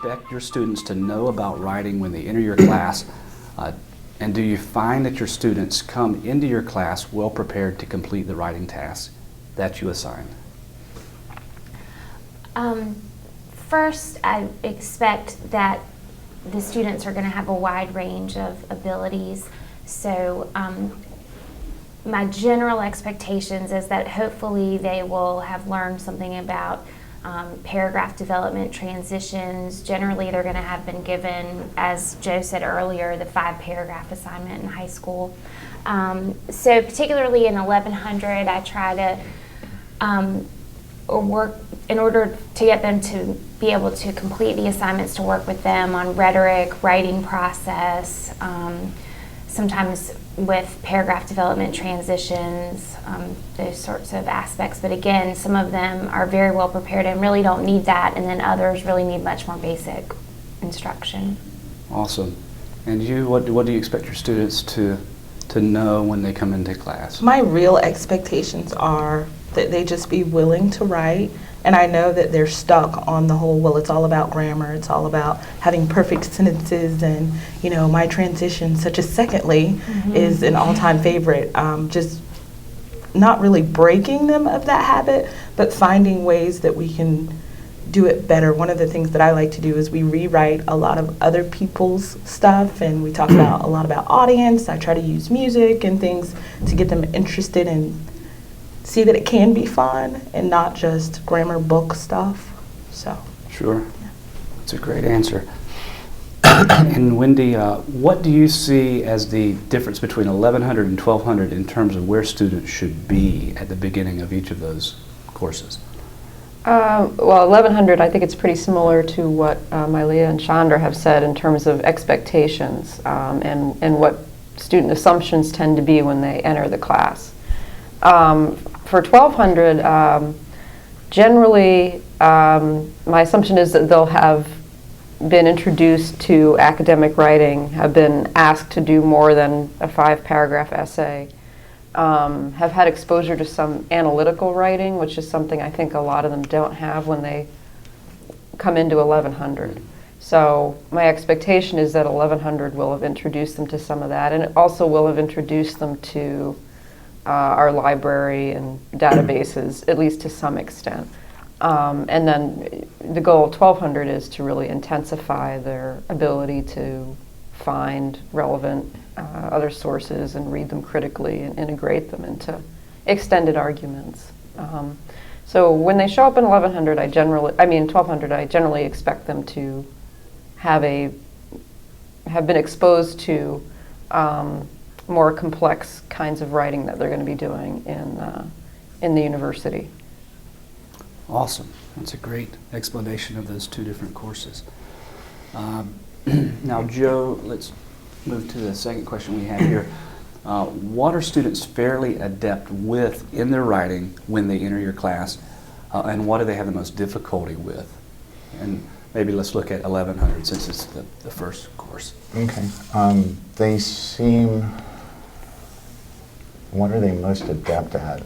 expect your students to know about writing when they enter your class? And do you find that your students come into your class well prepared to complete the writing tasks that you assign? First, I expect that the students are going to have a wide range of abilities. So my general expectations is that hopefully they will have learned something about paragraph development, transitions. Generally, they're going to have been given, as Joe said earlier, the 5-paragraph assignment in high school. So particularly in 1100, I try to work in order to get them to be able to complete the assignments, to work with them on rhetoric, writing process, sometimes with paragraph development, transitions, those sorts of aspects. But again, some of them are very well prepared and really don't need that, and then others really need much more basic instruction. Awesome. And you, what do you expect your students to know when they come into class? My real expectations are that they just be willing to write. And I know that they're stuck on the whole, well, it's all about grammar, it's all about having perfect sentences, and, you know, my transition, such as secondly, is an all-time favorite. Just not really breaking them of that habit, but finding ways that we can do it better. One of the things that I like to do is we rewrite a lot of other people's stuff, and we talk about a lot about audience. I try to use music and things to get them interested and see that it can be fun and not just grammar book stuff. So Sure. yeah. That's a great answer. And Wendy, what do you see as the difference between 1100 and 1200 in terms of where students should be at the beginning of each of those courses? Well, 1100, I think it's pretty similar to what Myleah and Chandra have said in terms of expectations and what student assumptions tend to be when they enter the class. For 1200, generally, my assumption is that they'll have been introduced to academic writing, have been asked to do more than a 5-paragraph essay, have had exposure to some analytical writing, which is something I think a lot of them don't have when they come into 1100. So my expectation is that 1100 will have introduced them to some of that, and it also will have introduced them to our library and databases, at least to some extent. And then the goal of 1200 is to really intensify their ability to find relevant other sources and read them critically and integrate them into extended arguments. So when they show up in 1200, I generally expect them to have been exposed to more complex kinds of writing that they're going to be doing in the university. Awesome. That's a great explanation of those two different courses. Now, Joe, let's move to the second question we have here. What are students fairly adept with in their writing when they enter your class, and what do they have the most difficulty with? And maybe let's look at 1100 since it's the first course. Okay. They seem, what are they most adept at?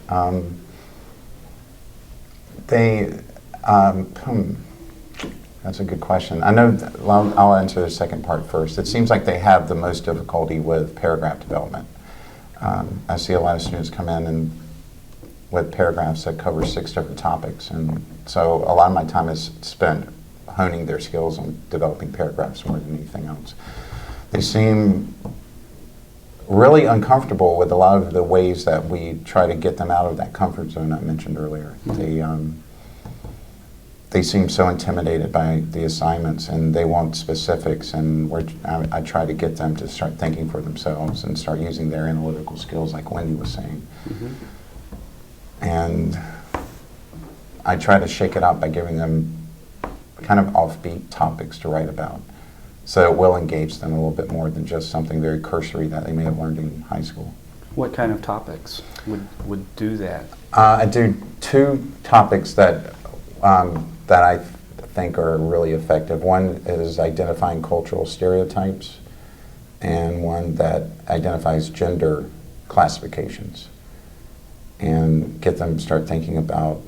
That's a good question. I know, I'll answer the second part first. It seems like they have the most difficulty with paragraph development. I see a lot of students come in and with paragraphs that cover 6 different topics, and so a lot of my time is spent honing their skills on developing paragraphs more than anything else. They seem really uncomfortable with a lot of the ways that we try to get them out of that comfort zone I mentioned earlier. They seem so intimidated by the assignments, and they want specifics, and I try to get them to start thinking for themselves and start using their analytical skills like Wendy was saying. And I try to shake it up by giving them kind of offbeat topics to write about, so it will engage them a little bit more than just something very cursory that they may have learned in high school. What kind of topics would do that? I do 2 topics that I think are really effective. One is identifying cultural stereotypes, and one that identifies gender classifications, and get them to start thinking about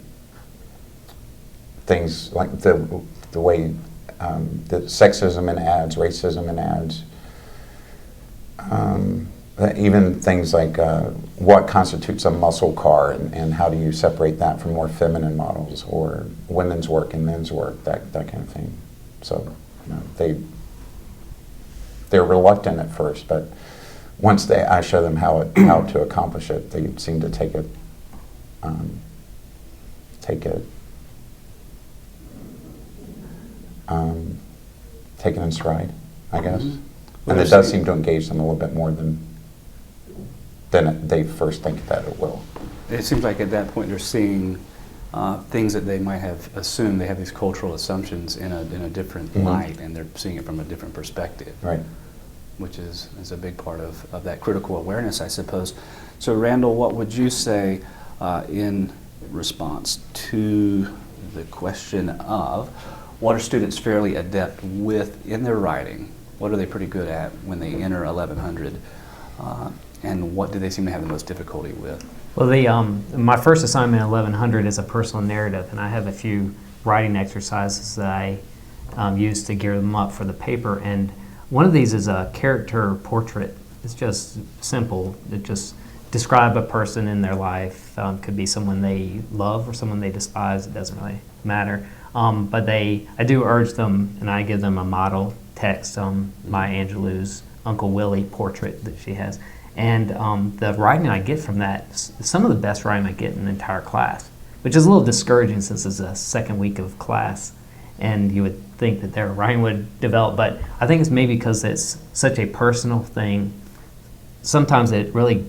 things like the way the sexism in ads, racism in ads, even things like what constitutes a muscle car, and how do you separate that from more feminine models, or women's work and men's work, that kind of thing. So they're reluctant at first, but once I show them how to accomplish it, they seem to take it in stride, I guess. Mm-hmm. And it does seem to engage them a little bit more than they first think that it will. It seems like at that point they're seeing things that they might have assumed. They have these cultural assumptions in a different Mm-hmm. light, and they're seeing it from a different perspective. Right. Which is a big part of that critical awareness, I suppose. So Randall, what would you say in response to the question of what are students fairly adept with in their writing? What are they pretty good at when they enter 1100? And what do they seem to have the most difficulty with? Well, my first assignment in 1100 is a personal narrative, and I have a few writing exercises that I use to gear them up for the paper. And one of these is a character portrait. It's just simple. It just describe a person in their life. Could be someone they love or someone they despise. It doesn't really matter. But I do urge them, and I give them a model text, Maya Angelou's Uncle Willie portrait that she has. And the writing I get from that is some of the best writing I get in the entire class, which is a little discouraging since it's a second week of class, and you would think that their writing would develop, but I think it's maybe because it's such a personal thing. Sometimes it really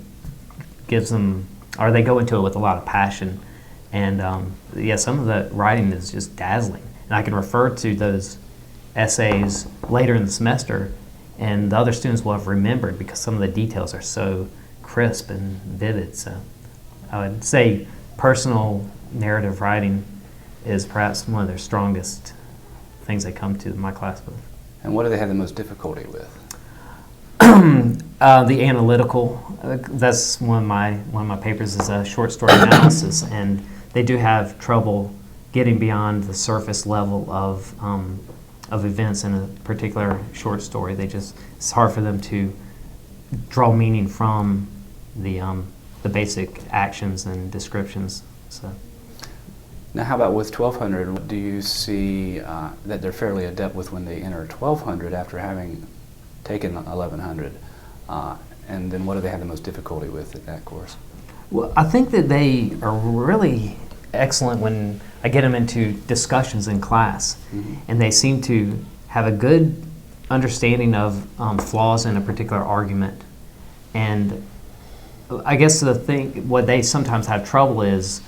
gives them, or they go into it with a lot of passion, and some of the writing is just dazzling. And I can refer to those essays later in the semester, and the other students will have remembered because some of the details are so crisp and vivid. So I would say personal narrative writing is perhaps one of their strongest things they come to my class with. And what do they have the most difficulty with? The analytical, that's one of my papers is a short story analysis, and they do have trouble getting beyond the surface level of events in a particular short story. It's hard for them to draw meaning from the basic actions and descriptions. So. Now, how about with 1200? Do you see that they're fairly adept with when they enter 1200 after having taken 1100? And then what do they have the most difficulty with in that course? Well, I think that they are really excellent when I get them into discussions in class, mm-hmm. and they seem to have a good understanding of flaws in a particular argument. And I guess what they sometimes have trouble is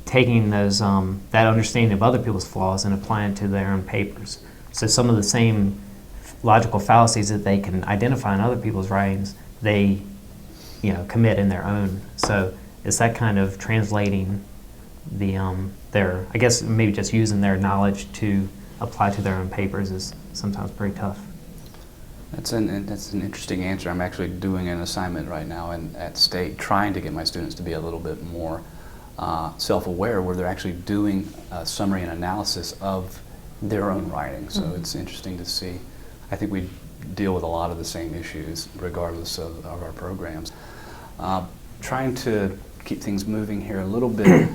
taking those that understanding of other people's flaws and applying it to their own papers. So some of the same logical fallacies that they can identify in other people's writings, they commit in their own. So it's that kind of translating their, I guess maybe just using their knowledge to apply to their own papers is sometimes pretty tough. That's an interesting answer. I'm actually doing an assignment right now at State, trying to get my students to be a little bit more self-aware, where they're actually doing a summary and analysis of their own writing. So mm-hmm. It's interesting to see. I think we deal with a lot of the same issues regardless of our programs. Trying to keep things moving here a little bit.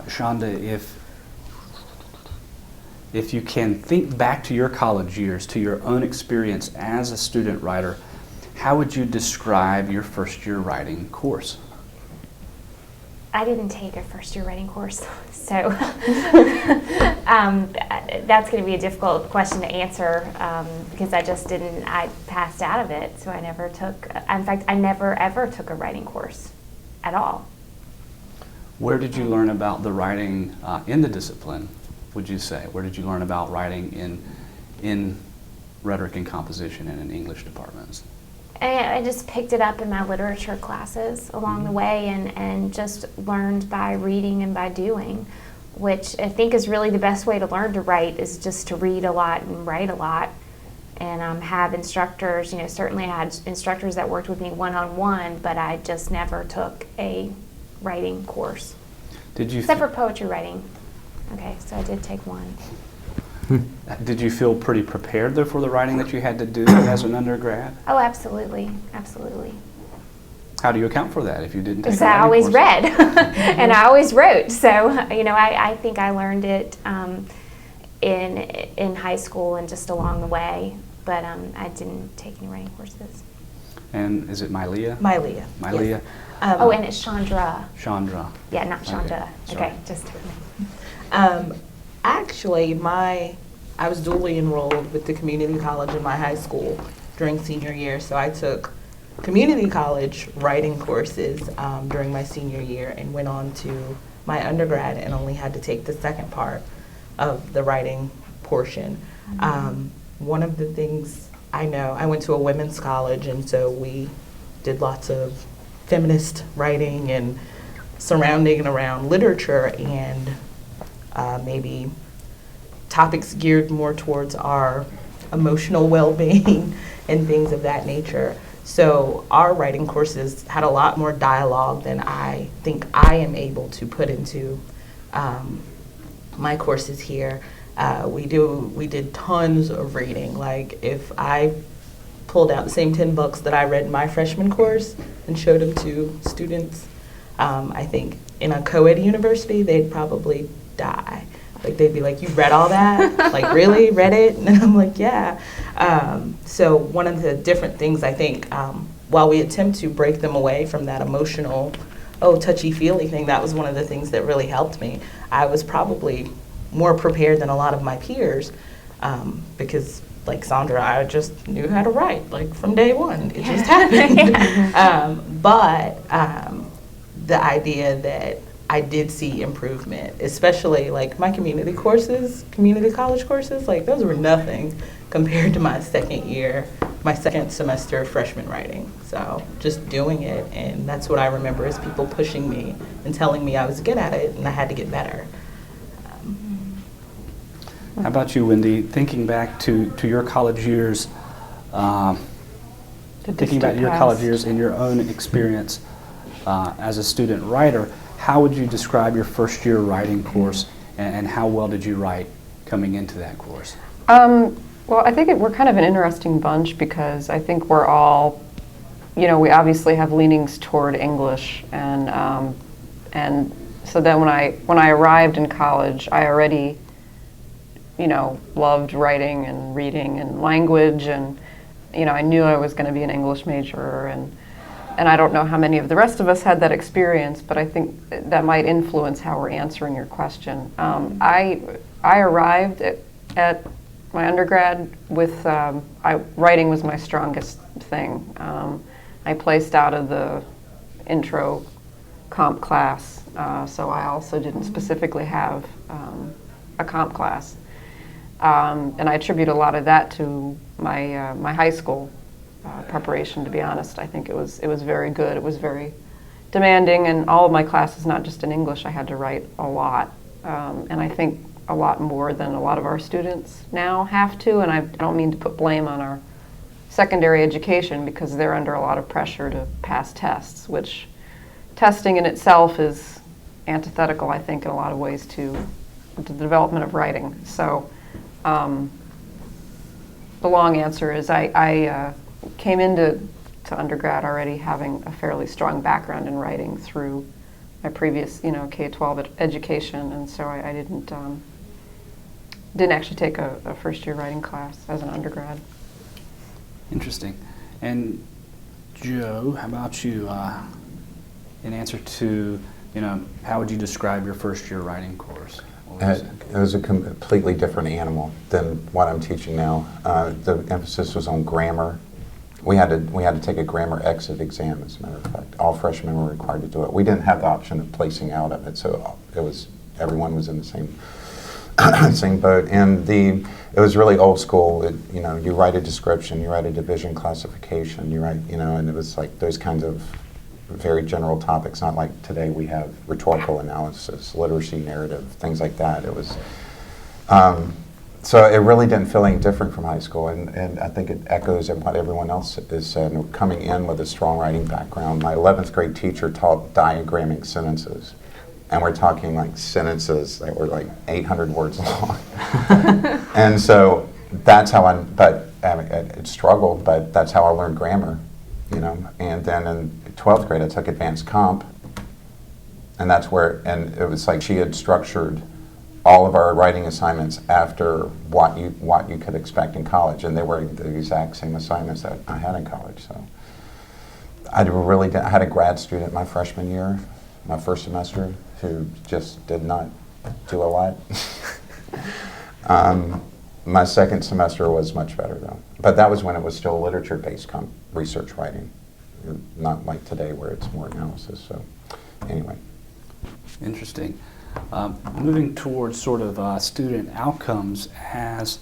Shonda, if you can think back to your college years, to your own experience as a student writer, how would you describe your first year writing course? I didn't take a first year writing course, so that's going to be a difficult question to answer because I passed out of it, so I never took, in fact, I never ever took a writing course at all. Where did you learn about the writing in the discipline, would you say? Where did you learn about writing in rhetoric and composition and in English departments? I just picked it up in my literature classes along mm-hmm. the way and just learned by reading and by doing, which I think is really the best way to learn to write, is just to read a lot and write a lot and have instructors. Certainly I had instructors that worked with me one-on-one, but I just never took a writing course. Did you except for poetry writing. Okay, so I did take one. Did you feel pretty prepared, though, for the writing that you had to do as an undergrad? Oh, absolutely, absolutely. How do you account for that if you didn't take Because a I writing always course? read, and I always wrote. So, I think I learned it in high school and just along the way, but I didn't take any writing courses. And is it Myleah? Myleah. Myleah. Yes. Oh, and it's Chandra. Chandra. Yeah, not Chandra. sorry. Okay, just. Actually, I was dually enrolled with the community college in my high school during senior year, so I took community college writing courses during my senior year and went on to my undergrad and only had to take the second part of the writing portion. One of the things I know, I went to a women's college, and so we did lots of feminist writing and surrounding and around literature and maybe topics geared more towards our emotional well-being and things of that nature. So our writing courses had a lot more dialogue than I think I am able to put into my courses here. We did tons of reading. Like if I pulled out the same 10 books that I read in my freshman course and showed them to students, I think in a co-ed university, they'd probably die. Like they'd be like, "You read all that? Like really? Read it?" And I'm like, "Yeah." So one of the different things I think, while we attempt to break them away from that emotional, touchy-feely thing, that was one of the things that really helped me. I was probably more prepared than a lot of my peers because, like Sandra, I just knew how to write, like from day one. It just happened. But the idea that I did see improvement, especially like my community college courses, like those were nothing compared to my second semester of freshman writing. So just doing it, and that's what I remember is people pushing me and telling me I was good at it and I had to get better. How about you, Wendy? Thinking back to your college years, thinking about your college years and your own experience as a student writer, how would you describe your first year writing course, and how well did you write coming into that course? Well, I think we're kind of an interesting bunch because I think we're all, we obviously have leanings toward English, and so then when I arrived in college, I already, loved writing and reading and language, and I knew I was going to be an English major, and I don't know how many of the rest of us had that experience, but I think that might influence how we're answering your question. I arrived at my undergrad with, writing was my strongest thing. I placed out of the intro comp class, so I also didn't specifically have a comp class. And I attribute a lot of that to my high school preparation, to be honest. I think it was very good. It was very demanding, and all of my classes, not just in English, I had to write a lot. And I think a lot more than a lot of our students now have to, and I don't mean to put blame on our secondary education because they're under a lot of pressure to pass tests, which testing in itself is antithetical, I think, in a lot of ways to the development of writing. So the long answer is I came into undergrad already having a fairly strong background in writing through my previous, K-12 education, and so I didn't actually take a first-year writing class as an undergrad. Interesting. And Joe, how about you? In answer to, how would you describe your first-year writing course? It was a completely different animal than what I'm teaching now. The emphasis was on grammar. We had to take a grammar exit exam, as a matter of fact. All freshmen were required to do it. We didn't have the option of placing out of it, so everyone was in the same same boat. And it was really old school. You write a description, you write a division classification, you write, and it was like those kinds of very general topics, not like today we have rhetorical analysis, literacy, narrative, things like that. It was, so it really didn't feel any different from high school, and I think it echoes what everyone else has said. Coming in with a strong writing background, my 11th grade teacher taught diagramming sentences, And we're talking like sentences that were like 800 words long. And so that's how it struggled, but that's how I learned grammar, you know. And then in 12th grade, I took advanced comp, and that's where, and it was like she had structured all of our writing assignments after what you could expect in college, and they were the exact same assignments that I had in college. So I had a grad student my freshman year, my first semester, who just did not do a lot. My second semester was much better, though. But that was when it was still literature-based research writing, not like today where it's more analysis. So anyway. Interesting. Moving towards sort of student outcomes as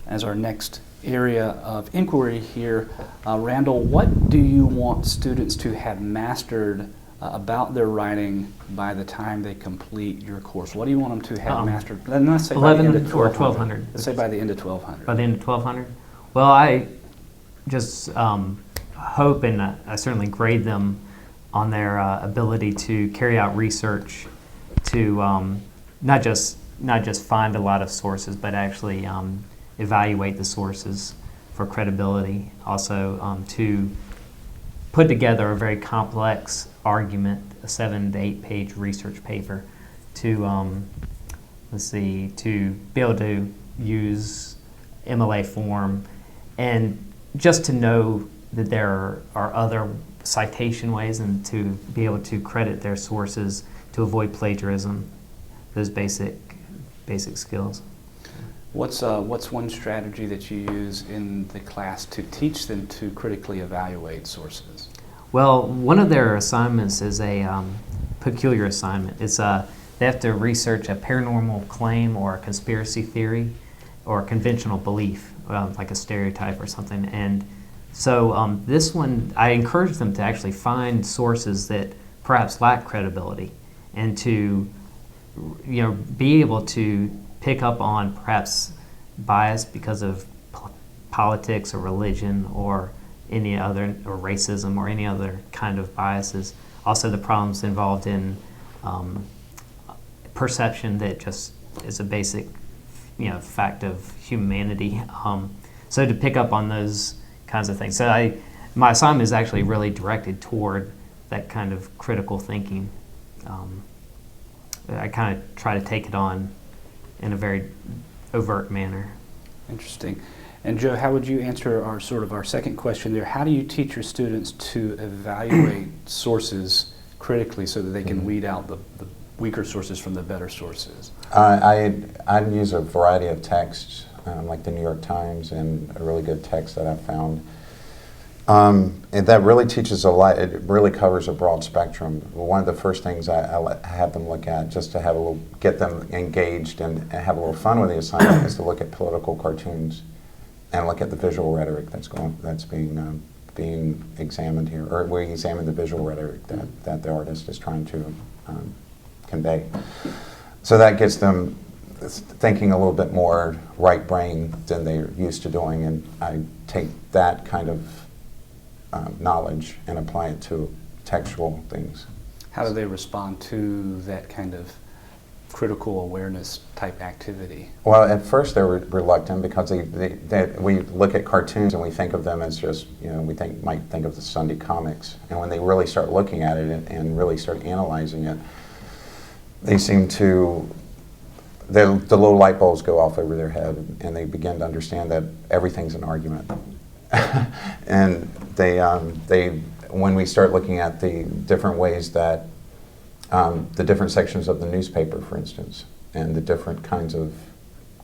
our next area of inquiry here, Randall, what do you want students to have mastered about their writing by the time they complete your course? What do you want them to have mastered? Let's say by the end of 1200. Let's say by the end of 1200. By the end of 1200? Well, I just hope, and I certainly grade them on their ability to carry out research, to not just find a lot of sources, but actually evaluate the sources for credibility. Also, to put together a very complex argument, a 7 to 8 page research paper, to to be able to use MLA form, and just to know that there are other citation ways, and to be able to credit their sources, to avoid plagiarism, those basic skills. What's one strategy that you use in the class to teach them to critically evaluate sources? Well, one of their assignments is a peculiar assignment. It's they have to research a paranormal claim or a conspiracy theory or a conventional belief, like a stereotype or something. And so this one, I encourage them to actually find sources that perhaps lack credibility, and to be able to pick up on perhaps bias because of politics or religion or any other, or racism or any other kind of biases. Also the problems involved in perception that just is a basic fact of humanity. So to pick up on those kinds of things. So my assignment is actually really directed toward that kind of critical thinking. I kind of try to take it on in a very overt manner. Interesting. And Joe, how would you answer our second question there? How do you teach your students to evaluate sources critically so that they can weed out the weaker sources from the better sources? I use a variety of texts, like the New York Times, and a really good text that I found. And that really teaches a lot. It really covers a broad spectrum. One of the first things I have them look at, just to get them engaged and have a little fun with the assignment, is to look at political cartoons and look at the visual rhetoric that's being examined here, or we examine the visual rhetoric that the artist is trying to convey. So that gets them thinking a little bit more right brain than they're used to doing, and I take that kind of knowledge and apply it to textual things. How do they respond to that kind of critical awareness type activity? Well, at first they were reluctant because we look at cartoons and we think of them as just, might think of the Sunday comics. And when they really start looking at it and really start analyzing it, they seem to, the little light bulbs go off over their head, and they begin to understand that everything's an argument. And when we start looking at the different ways that the different sections of the newspaper, for instance, and the different kinds of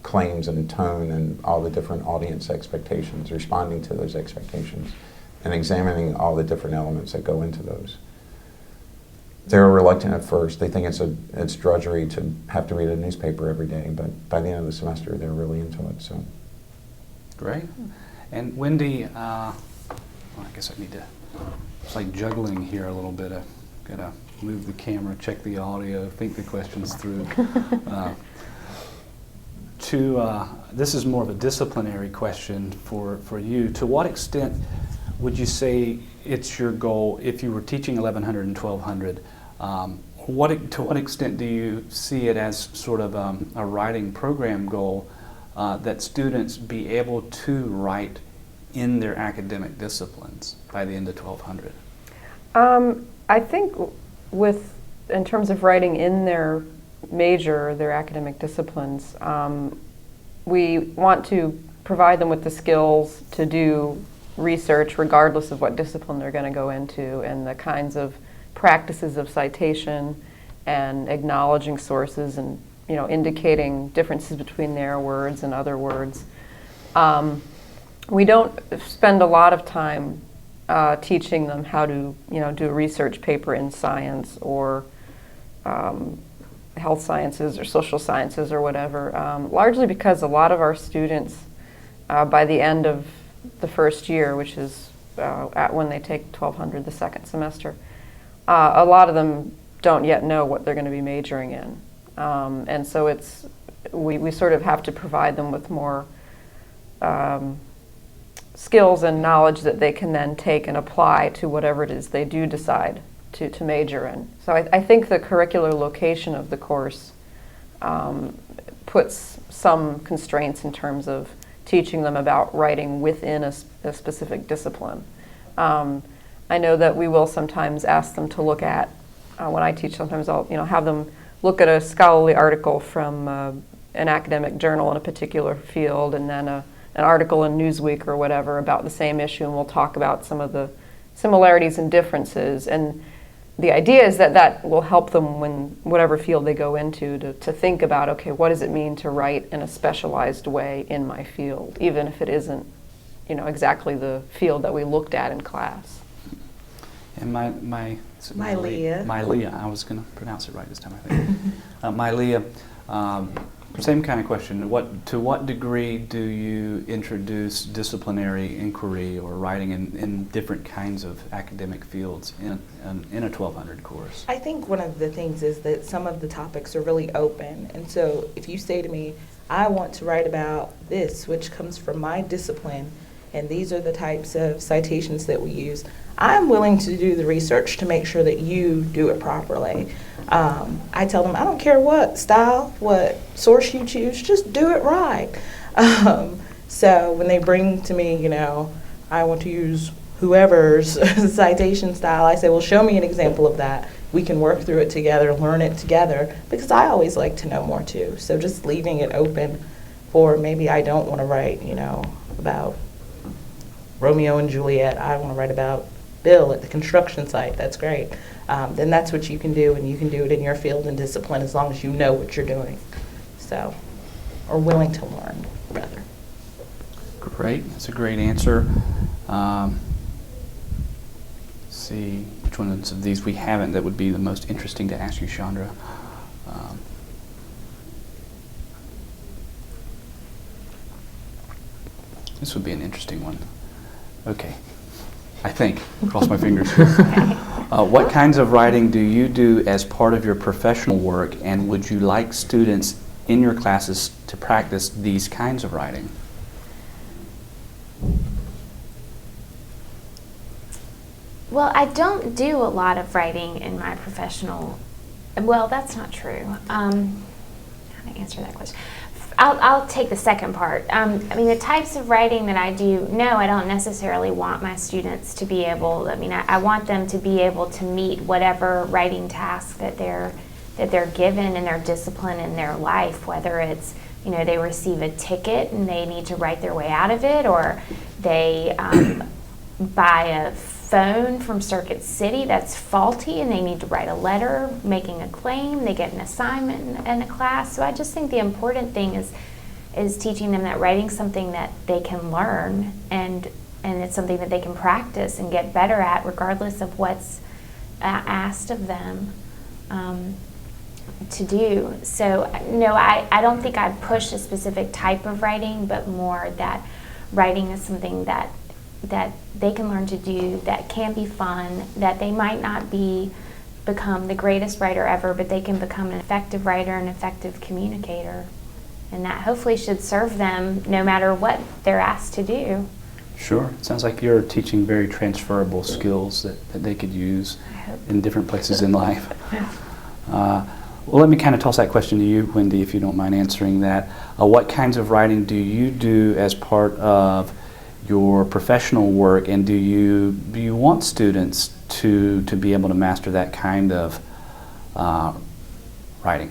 claims and tone and all the different audience expectations, responding to those expectations, and examining all the different elements that go into those. They're reluctant at first. They think it's drudgery to have to read a newspaper every day, but by the end of the semester, they're really into it. So, great. And Wendy, I guess I need to, it's like juggling here a little bit. I've got to move the camera, check the audio, think the questions through. This is more of a disciplinary question for you. To what extent would you say it's your goal, if you were teaching 1100 and 1200, To what extent do you see it as sort of a writing program goal that students be able to write in their academic disciplines by the end of 1200? I think in terms of writing in their major, their academic disciplines, we want to provide them with the skills to do research regardless of what discipline they're going to go into, and the kinds of practices of citation and acknowledging sources and indicating differences between their words and other words. We don't spend a lot of time teaching them how to do a research paper in science or health sciences or social sciences or whatever, largely because a lot of our students by the end of the first year, which is when they take 1200 the second semester, a lot of them don't yet know what they're going to be majoring in. And so we sort of have to provide them with more skills and knowledge that they can then take and apply to whatever it is they do decide to major in. So I think the curricular location of the course puts some constraints in terms of teaching them about writing within a specific discipline. I know that we will sometimes ask them to look at, when I teach, sometimes I'll have them look at a scholarly article from an academic journal in a particular field, and then an article in Newsweek or whatever about the same issue, and we'll talk about some of the similarities and differences. And the idea is that will help them when whatever field they go into to think about, okay, what does it mean to write in a specialized way in my field, even if it isn't exactly the field that we looked at in class. And Myleah. Myleah, I was going to pronounce it right this time, I think. Myleah, same kind of question. To what degree do you introduce disciplinary inquiry or writing in different kinds of academic fields in a 1200 course? I think one of the things is that some of the topics are really open. And so if you say to me, I want to write about this, which comes from my discipline, and these are the types of citations that we use, I'm willing to do the research to make sure that you do it properly. I tell them, I don't care what style, what source you choose, just do it right. So when they bring to me, I want to use whoever's citation style, I say, well, show me an example of that. We can work through it together, learn it together, because I always like to know more too. So just leaving it open for maybe I don't want to write, about Romeo and Juliet. I want to write about Bill at the construction site. That's great. Then that's what you can do, and you can do it in your field and discipline as long as you know what you're doing. So, or willing to learn, rather. Great. That's a great answer. Let's see which ones of these we haven't that would be the most interesting to ask you, Chandra. This would be an interesting one. Okay. I think. Cross my fingers. What kinds of writing do you do as part of your professional work, and would you like students in your classes to practice these kinds of writing? Well, I don't do a lot of writing in my professional. Well, that's not true. How to answer that question? I'll take the second part. The types of writing that I do, no, I don't necessarily want my students to be able, I want them to be able to meet whatever writing task that they're given in their discipline in their life, whether it's, they receive a ticket and they need to write their way out of it, or they buy a phone from Circuit City that's faulty and they need to write a letter making a claim, they get an assignment in a class. So I just think the important thing is teaching them that writing's something that they can learn, and it's something that they can practice and get better at regardless of what's asked of them to do. So no, I don't think I'd push a specific type of writing, but more that writing is something that they can learn to do, that can be fun, that they might not become the greatest writer ever, but they can become an effective writer, an effective communicator. And that hopefully should serve them no matter what they're asked to do. Sure. It sounds like you're teaching very transferable skills that they could use in different places in life. Well, let me kind of toss that question to you, Wendy, if you don't mind answering that. What kinds of writing do you do as part of your professional work, and do you want students to be able to master that kind of writing?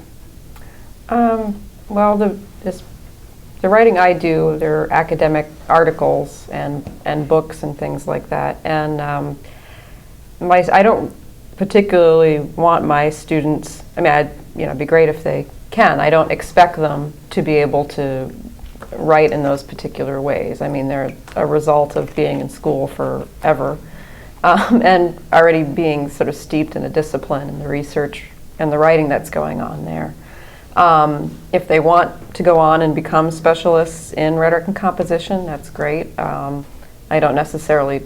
Well, the writing I do, they're academic articles and books and things like that. And I don't particularly want my students, I mean, it'd be great if they can. I don't expect them to be able to write in those particular ways. I mean, they're a result of being in school forever and already being sort of steeped in a discipline and the research and the writing that's going on there. If they want to go on and become specialists in rhetoric and composition, that's great. I don't necessarily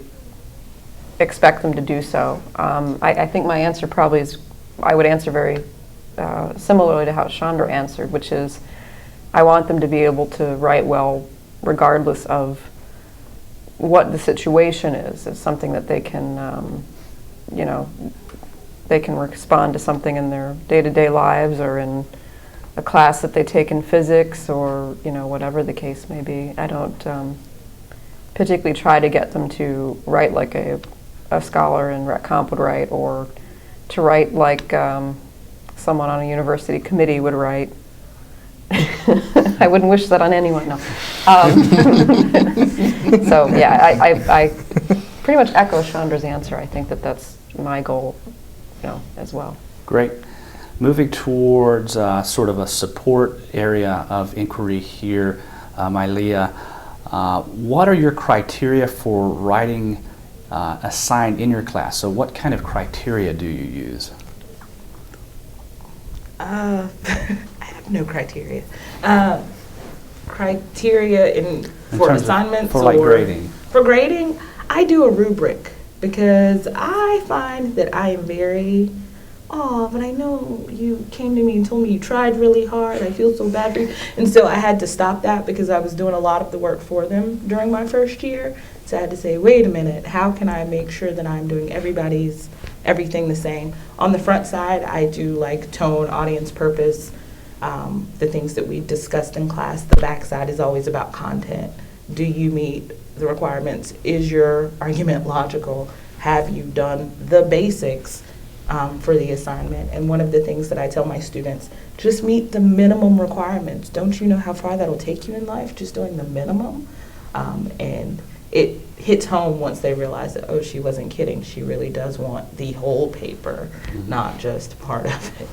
expect them to do so. I think my answer probably is, I would answer very similarly to how Chandra answered, which is I want them to be able to write well regardless of what the situation is. It's something that they can, they can respond to something in their day-to-day lives or in a class that they take in physics or, whatever the case may be. I don't particularly try to get them to write like a scholar in Rhet Comp would write, or to write like someone on a university committee would write. I wouldn't wish that on anyone, no. So yeah, I pretty much echo Chandra's answer. I think that that's my goal, as well. Great. Moving towards sort of a support area of inquiry here, Myleah, what are your criteria for writing assigned in your class? So what kind of criteria do you use? I have no criteria. Criteria for assignments for like grading. For grading, I do a rubric because I find that I am very, but I know you came to me and told me you tried really hard. I feel so bad for you. And so I had to stop that because I was doing a lot of the work for them during my first year. So I had to say, wait a minute, how can I make sure that I'm doing everything the same? On the front side, I do like tone, audience purpose, the things that we discussed in class. The back side is always about content. Do you meet the requirements? Is your argument logical? Have you done the basics for the assignment? And one of the things that I tell my students, just meet the minimum requirements. Don't you know how far that'll take you in life, just doing the minimum? And it hits home once they realize that, oh, she wasn't kidding. She really does want the whole paper, not just part of it.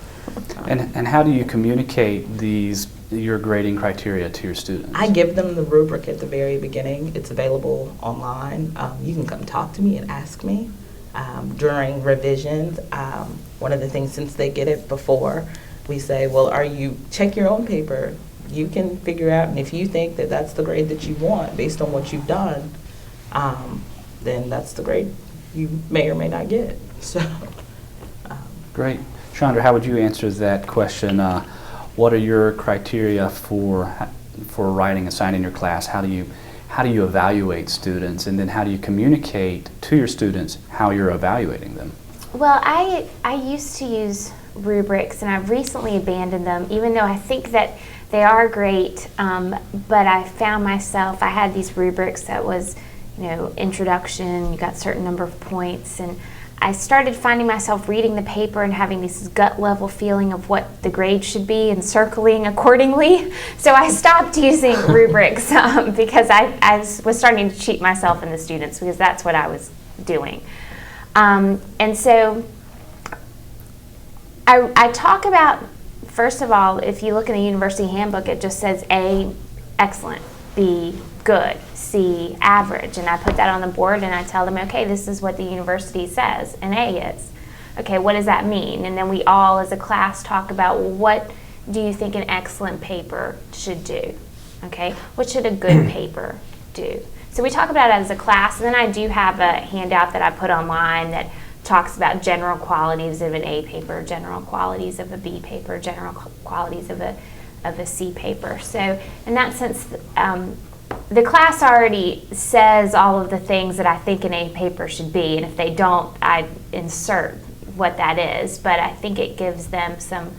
And how do you communicate your grading criteria to your students? I give them the rubric at the very beginning. It's available online. You can come talk to me and ask me. During revisions, one of the things, since they get it before, we say, well, check your own paper. You can figure out, and if you think that that's the grade that you want based on what you've done, then that's the grade you may or may not get. So, Great. Chandra, how would you answer that question? What are your criteria for writing assigned in your class? How do you evaluate students, and then how do you communicate to your students how you're evaluating them? Well, I used to use rubrics, and I've recently abandoned them, even though I think that they are great. But I found myself, I had these rubrics that was, introduction, you got a certain number of points, and I started finding myself reading the paper and having this gut level feeling of what the grade should be and circling accordingly. So I stopped using rubrics because I was starting to cheat myself and the students, because that's what I was doing. And so I talk about, first of all, if you look in the university handbook, it just says A, excellent, B, good, C, average, and I put that on the board and I tell them, okay, this is what the university says an A is. Okay, what does that mean? And then we all as a class talk about, well, what do you think an excellent paper should do? Okay, what should a good paper do? So we talk about it as a class, and then I do have a handout that I put online that talks about general qualities of an A paper, general qualities of a B paper, general qualities of a C paper. So in that sense, the class already says all of the things that I think an A paper should be, and if they don't, I insert what that is, but I think it gives them some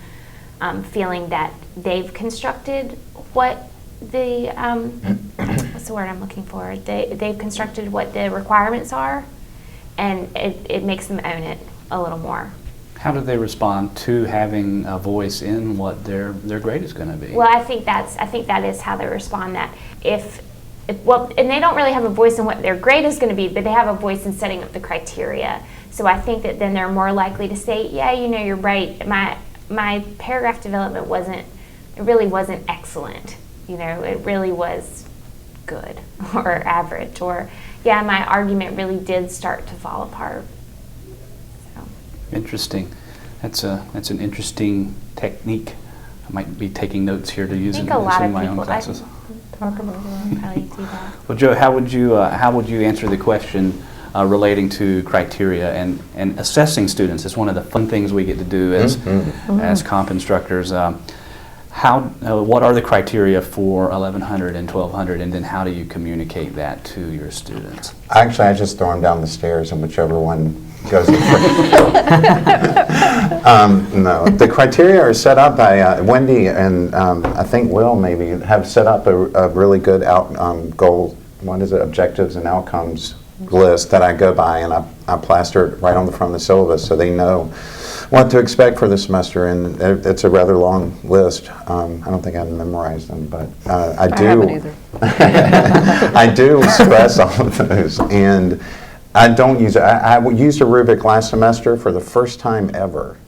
feeling that they've constructed what the what's the word I'm looking for? They've constructed what the requirements are, and it makes them own it a little more. How do they respond to having a voice in what their grade is going to be? Well, I think that is how they respond. That if well, and they don't really have a voice in what their grade is going to be, but they have a voice in setting up the criteria. So I think that then they're more likely to say, yeah, you're right. My paragraph development really wasn't excellent. It really was good or average, or yeah, my argument really did start to fall apart. So. Interesting. That's an interesting technique. I might be taking notes here to use in some of my own classes. Talk about that. Probably do that. Well, Joe, how would you answer the question relating to criteria and assessing students? It's one of the fun things we get to do as comp instructors. What are the criteria for 1100 and 1200, and then how do you communicate that to your students? Actually, I just throw them down the stairs, and whichever one goes in first. No, the criteria are set up by Wendy and I think Will maybe have set up a really good goal. What is it? Objectives and outcomes list that I go by, and I plaster it right on the front of the syllabus so they know what to expect for the semester. And it's a rather long list. I don't think I've memorized them, but I do. I haven't either. I do stress all of those, and I don't use it. I used a rubric last semester for the first time ever.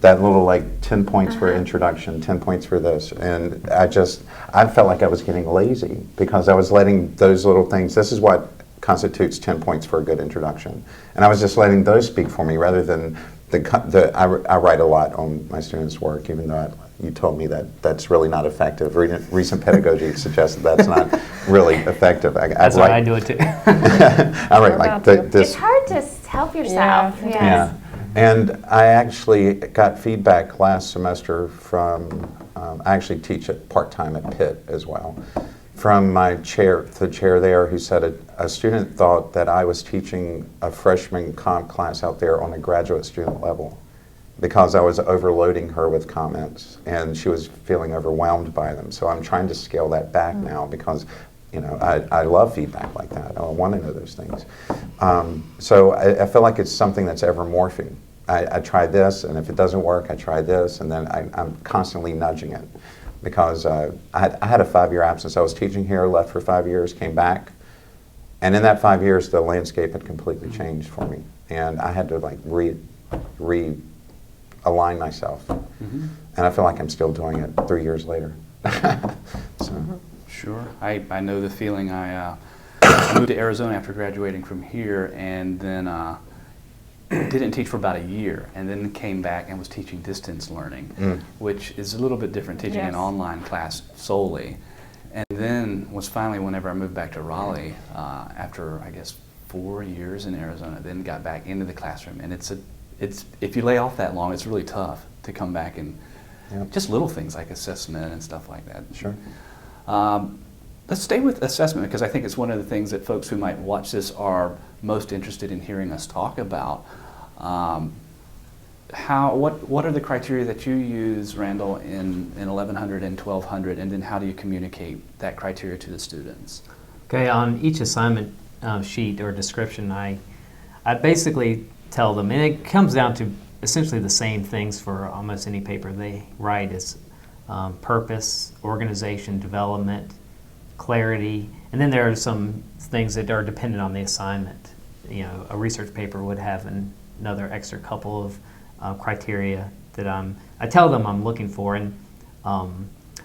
That little 10 points for introduction, 10 points for this. And I felt like I was getting lazy because I was letting those little things, this is what constitutes 10 points for a good introduction. And I was just letting those speak for me rather than I write a lot on my students' work, even though you told me that that's really not effective. Recent pedagogy suggests that's not really effective. That's why I do it too. I write this. It's hard to help yourself. Yeah. And I actually got feedback last semester from, I actually teach it part-time at Pitt as well, from the chair there, who said a student thought that I was teaching a freshman comp class out there on a graduate student level because I was overloading her with comments, and she was feeling overwhelmed by them. So I'm trying to scale that back now because I love feedback like that. I want to know those things. So I feel like it's something that's ever morphing. I try this, and if it doesn't work, I try this, and then I'm constantly nudging it. Because I had a 5-year absence. I was teaching here, left for 5 years, came back, and in that 5 years, the landscape had completely changed for me, and I had to realign myself. Mm-hmm. And I feel like I'm still doing it 3 years later. So. Sure, I know the feeling. I moved to Arizona after graduating from here, and then didn't teach for about a year, and then came back and was teaching distance learning, which is a little bit different, teaching an online class solely. And then was finally, whenever I moved back to Raleigh, after I guess 4 years in Arizona, then got back into the classroom. And it's if you lay off that long, it's really tough to come back and just little things like assessment and stuff like that. Sure. Let's stay with assessment, because I think it's one of the things that folks who might watch this are most interested in hearing us talk about. What are the criteria that you use, Randall, in 1100 and 1200, and then how do you communicate that criteria to the students? Okay, on each assignment sheet or description, I basically tell them, and it comes down to essentially the same things for almost any paper they write, is purpose, organization, development, clarity, and then there are some things that are dependent on the assignment. A research paper would have another extra couple of criteria that I tell them I'm looking for, and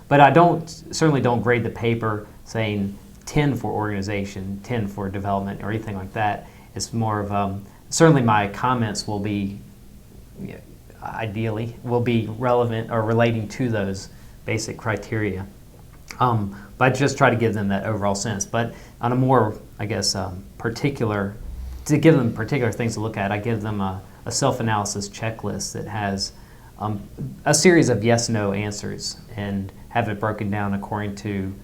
but I certainly don't grade the paper saying 10 for organization, 10 for development, or anything like that. It's more of certainly my comments will be ideally will be relevant or relating to those basic criteria. But I just try to give them that overall sense. But on a more, I guess, particular, to give them particular things to look at, I give them a self-analysis checklist that has a series of yes-no answers and have it broken down according to,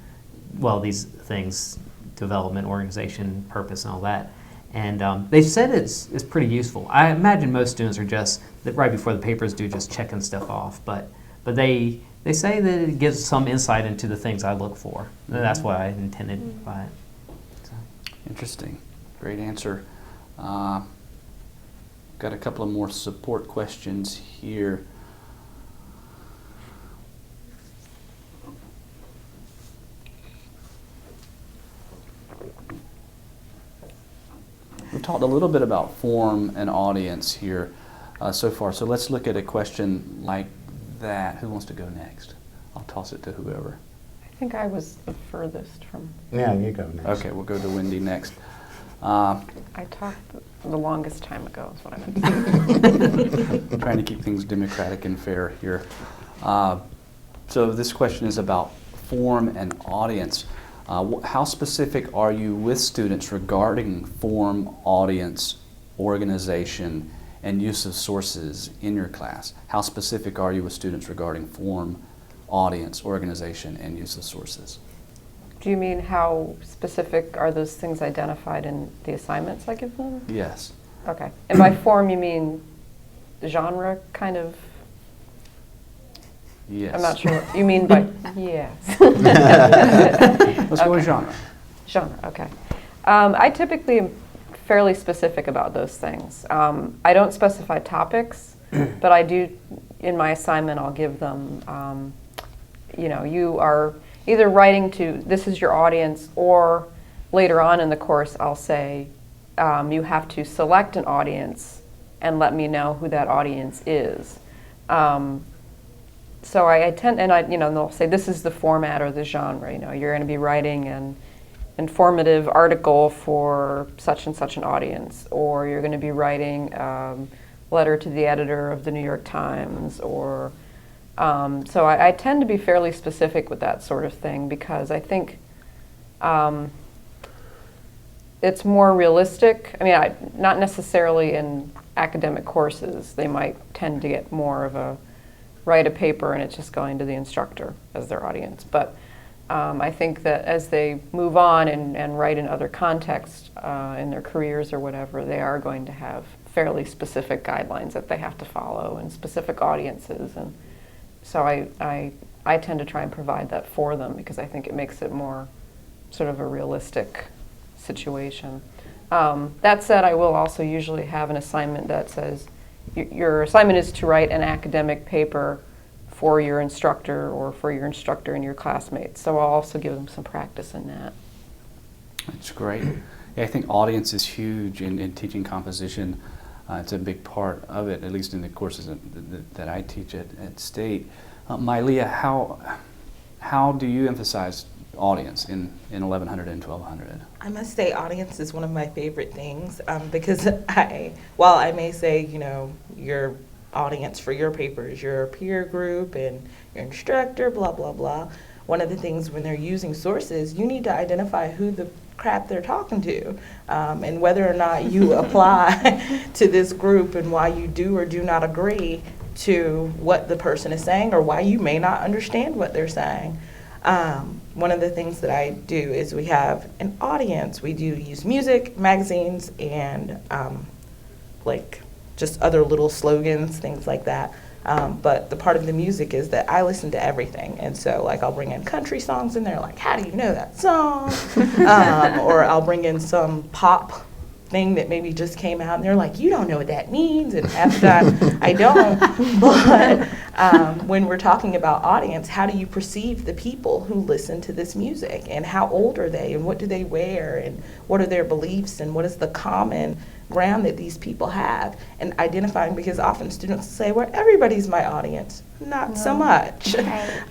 these things, development, organization, purpose, and all that. And they said it's pretty useful. I imagine most students are just, that right before the papers due, just checking stuff off. But they say that it gives some insight into the things I look for. And that's what I intended by it. So. Interesting. Great answer. Got a couple of more support questions here. We talked a little bit about form and audience here so far, so let's look at a question like that. Who wants to go next? I'll toss it to whoever. I think I was the furthest from. Yeah, you go next. Okay, we'll go to Wendy next. I talked the longest time ago is what I meant to say. Trying to keep things democratic and fair here. So this question is about form and audience. How specific are you with students regarding form, audience, organization, and use of sources in your class? How specific are you with students regarding form, audience, organization, and use of sources? Do you mean how specific are those things identified in the assignments I give them? Yes. Okay. And by form, you mean genre kind of? Yes. I'm not sure what you mean by yes. Let's go with genre. Genre, okay. I typically am fairly specific about those things. I don't specify topics, but I do, in my assignment, I'll give them, you are either writing to, this is your audience, or later on in the course, I'll say, you have to select an audience and let me know who that audience is. So I tend, and they'll say this is the format or the genre. You're going to be writing an informative article for such and such an audience, or you're going to be writing a letter to the editor of the New York Times, or so I tend to be fairly specific with that sort of thing because I think it's more realistic. I mean, not necessarily in academic courses. They might tend to get more of a write a paper and it's just going to the instructor as their audience. But I think that as they move on and write in other contexts in their careers or whatever, they are going to have fairly specific guidelines that they have to follow and specific audiences. And so I tend to try and provide that for them because I think it makes it more sort of a realistic situation. That said, I will also usually have an assignment that says, your assignment is to write an academic paper for your instructor or for your instructor and your classmates. So I'll also give them some practice in that. That's great. Yeah, I think audience is huge in teaching composition. It's a big part of it, at least in the courses that I teach at State. Myleah, how do you emphasize audience in 1100 and 1200? I must say audience is one of my favorite things because while I may say, your audience for your paper is your peer group and your instructor, blah, blah, blah. One of the things when they're using sources, you need to identify who the crap they're talking to and whether or not you apply to this group and why you do or do not agree to what the person is saying or why you may not understand what they're saying. One of the things that I do is we have an audience. We do use music, magazines, and just other little slogans, things like that. But the part of the music is that I listen to everything. And so I'll bring in country songs in there, like, how do you know that song? Or I'll bring in some pop thing that maybe just came out and they're like, you don't know what that means, and half the time I don't. But when we're talking about audience, how do you perceive the people who listen to this music, and how old are they, and what do they wear, and what are their beliefs, and what is the common ground that these people have, and identifying, because often students say, well, everybody's my audience. Not so much. Right.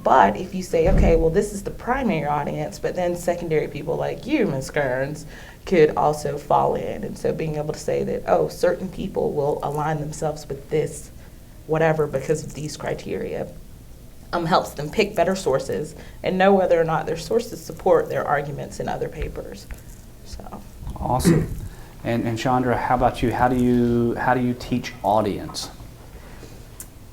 But if you say, okay, well, this is the primary audience, but then secondary people like you, Ms. Kerns, could also fall in. And so being able to say that, oh, certain people will align themselves with this, whatever, because of these criteria, helps them pick better sources and know whether or not their sources support their arguments in other papers. So. Awesome. And Chandra, how about you? How do you teach audience?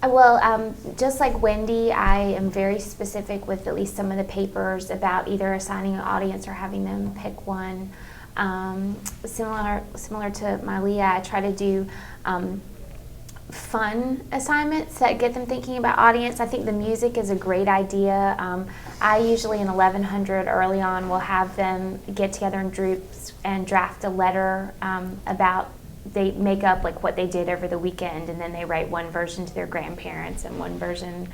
Well, just like Wendy, I am very specific with at least some of the papers about either assigning an audience or having them pick one. Similar to Myleah, I try to do fun assignments that get them thinking about audience. I think the music is a great idea. I usually in 1100 early on will have them get together in groups and draft a letter about, they make up like what they did over the weekend, and then they write one version to their grandparents and one version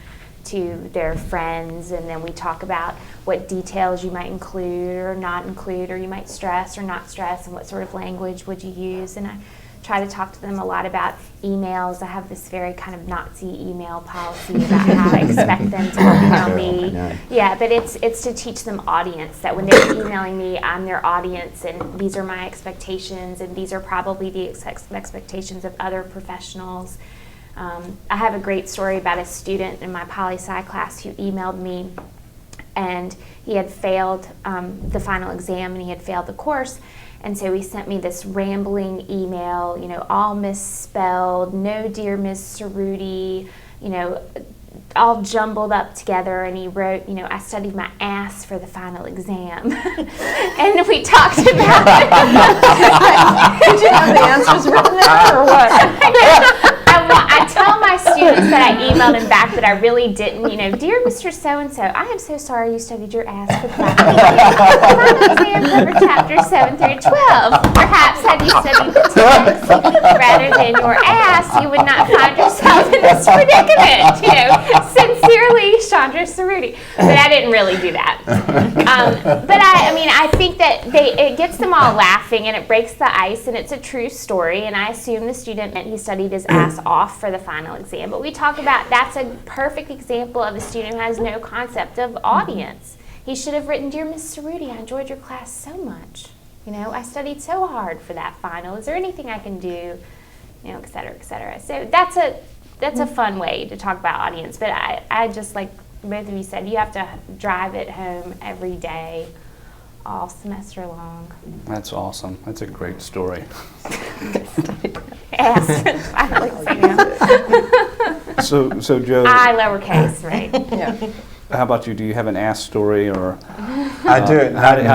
to their friends, and then we talk about what details you might include or not include, or you might stress or not stress, and what sort of language would you use. And I try to talk to them a lot about emails. I have this very kind of Nazi email policy about how I expect them to email me. Yeah, but it's to teach them audience, that when they're emailing me, I'm their audience, and these are my expectations, and these are probably the expectations of other professionals. I have a great story about a student in my poli-sci class who emailed me, and he had failed the final exam, and he had failed the course. And so he sent me this rambling email, you know, all misspelled, no dear Ms. Cerutti, you know, all jumbled up together. And he wrote, you know, I studied my ass for the final exam. And we talked about it. Did you have the answers written there or what? I tell my students that I emailed him back, but I really didn't. You know, dear Mr. So-and-so, I am so sorry you studied your ass for the final exam for chapters 7 through 12. Perhaps had you studied the text rather than your ass, you would not find yourself in this predicament. You know, sincerely, Chandra Speight Cerutti. But I didn't really do that. But I mean, I think that it gets them all laughing, and it breaks the ice, and it's a true story. And I assume the student meant he studied his ass off for the final exam. But we talk about, that's a perfect example of a student who has no concept of audience. He should have written, dear Ms. Cerutti, I enjoyed your class so much. You know, I studied so hard for that final. Is there anything I can do? You know, et cetera, et cetera. So that's a fun way to talk about audience. But I just, like both of you said, you have to drive it home every day, all semester long. That's awesome. That's a great story. Ask for the final exam. So Joe, I lowercase, right? Yeah. how about you? Do you have an ass story, or I do it how do you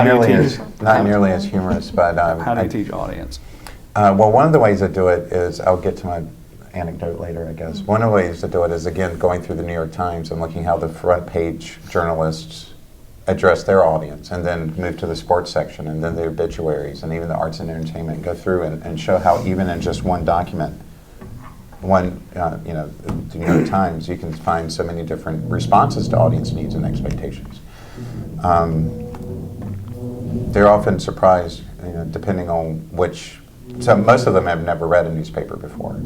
not nearly as humorous, but how do you teach audience? well, one of the ways I do it is, I'll get to my anecdote later, I guess. One of the ways to do it is, again, going through the New York Times and looking how the front page journalists address their audience, and then move to the sports section, and then the obituaries, and even the arts and entertainment, and go through and show how even in just one document, the New York Times, you can find so many different responses to audience needs and expectations. They're often surprised, depending on which. So most of them have never read a newspaper before,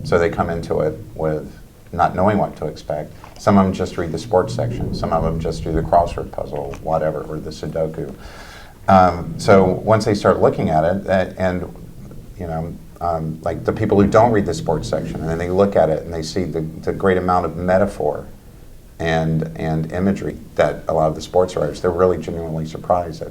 so they come into it with not knowing what to expect. Some of them just read the sports section. Some of them just do the crossword puzzle, whatever, or the Sudoku. So once they start looking at it, like the people who don't read the sports section, and then they look at it and they see the great amount of metaphor and imagery that a lot of the sports writers, they're really genuinely surprised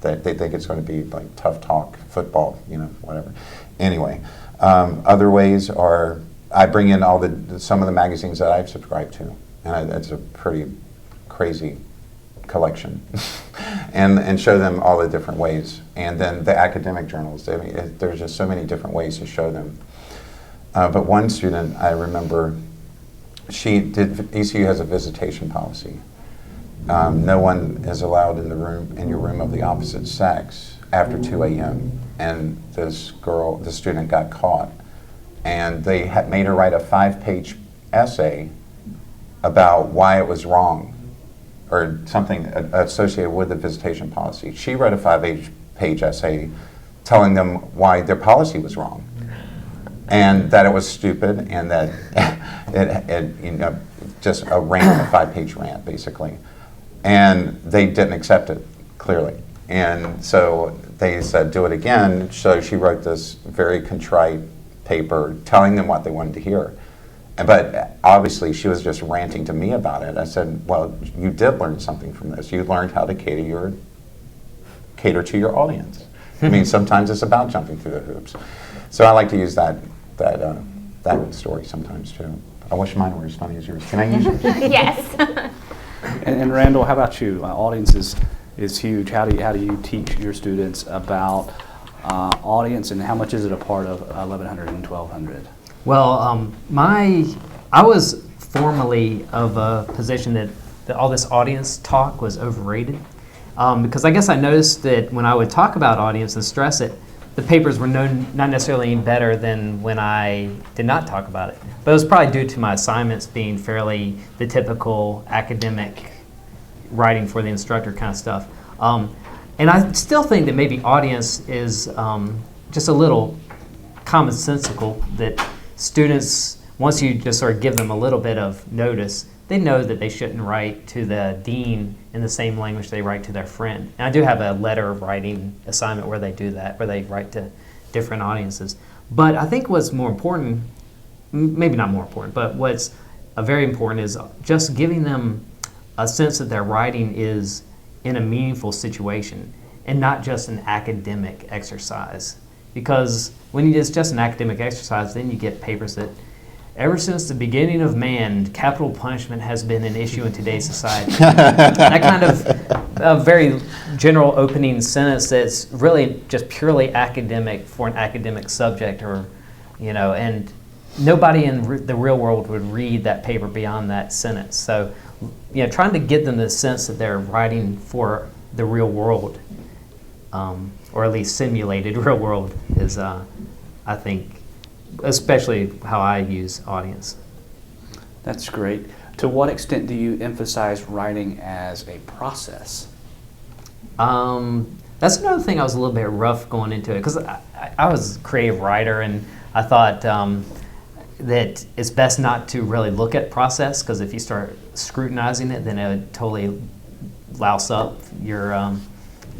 that they think it's going to be like tough talk, football, whatever. Anyway, other ways are, I bring in some of the magazines that I've subscribed to, and it's a pretty crazy collection, and show them all the different ways. And then the academic journals, there's just so many different ways to show them. But one student, I remember, ECU has a visitation policy. No one is allowed in your room of the opposite sex after 2 a.m. And this student got caught, and they had made her write a 5-page essay about why it was wrong, or something associated with the visitation policy. She wrote a 5-page essay telling them why their policy was wrong, and that it was stupid, and that it just a 5-page rant, basically. And they didn't accept it, clearly. And so they said, do it again. So she wrote this very contrite paper telling them what they wanted to hear. But obviously she was just ranting to me about it. I said, well, you did learn something from this. You learned how to cater to your audience. I mean, sometimes it's about jumping through the hoops. So I like to use that story sometimes too. I wish mine were as funny as yours. Can I use yours? Yes. And Randall, how about you? Audience is is huge. How do you teach your students about audience, and how much is it a part of 1100 and 1200? Well, I was formerly of a position that all this audience talk was overrated, because I guess I noticed that when I would talk about audience and stress it, the papers were not necessarily any better than when I did not talk about it. But it was probably due to my assignments being fairly the typical academic writing for the instructor kind of stuff. And I still think that maybe audience is just a little commonsensical, that students, once you just sort of give them a little bit of notice, they know that they shouldn't write to the dean in the same language they write to their friend. And I do have a letter writing assignment where they do that, where they write to different audiences. But I think what's more important, maybe not more important, but what's very important is just giving them a sense that their writing is in a meaningful situation and not just an academic exercise. Because when it's just an academic exercise, then you get papers that ever since the beginning of man, capital punishment has been an issue in today's society. That kind of a very general opening sentence that's really just purely academic for an academic subject, or, and nobody in the real world would read that paper beyond that sentence. So, trying to get them the sense that they're writing for the real world, or at least simulated real world, is, I think, especially how I use audience. That's great. To what extent do you emphasize writing as a process? That's another thing I was a little bit rough going into it, because I was a creative writer, and I thought that it's best not to really look at process, because if you start scrutinizing it, then it would totally louse up your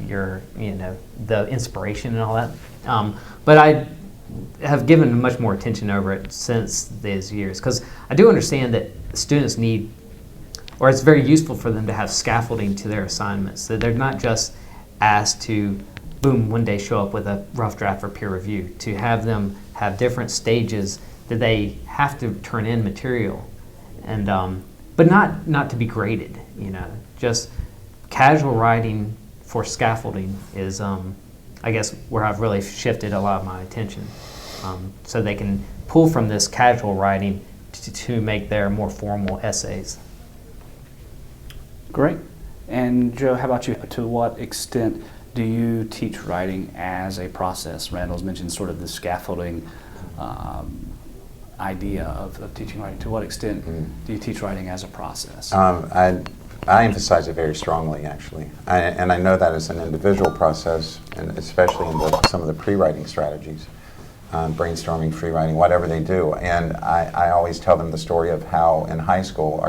the inspiration and all that. But I have given much more attention over it since these years, because I do understand that students need, or it's very useful for them to have scaffolding to their assignments, so they're not just asked to, boom, one day show up with a rough draft for peer review, to have them have different stages that they have to turn in material, and but not to be graded. Just casual writing for scaffolding is, I guess, where I've really shifted a lot of my attention, so they can pull from this casual writing to make their more formal essays. Great. And Joe, how about you? To what extent do you teach writing as a process? Randall's mentioned sort of the scaffolding idea of teaching writing. To what extent do you teach writing as a process? I emphasize it very strongly, actually. And I know that it's an individual process, and especially in some of the pre-writing strategies, brainstorming, free writing, whatever they do. And I always tell them the story of how in high school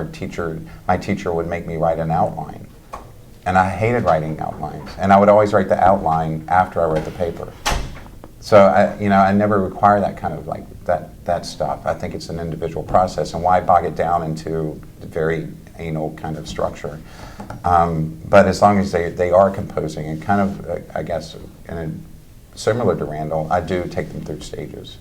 my teacher would make me write an outline. And I hated writing outlines. And I would always write the outline after I read the paper. So I never require that kind of that stuff. I think it's an individual process, and why bog it down into the very anal kind of structure. But as long as they are composing, and kind of, I guess, similar to Randall, I do take them through stages.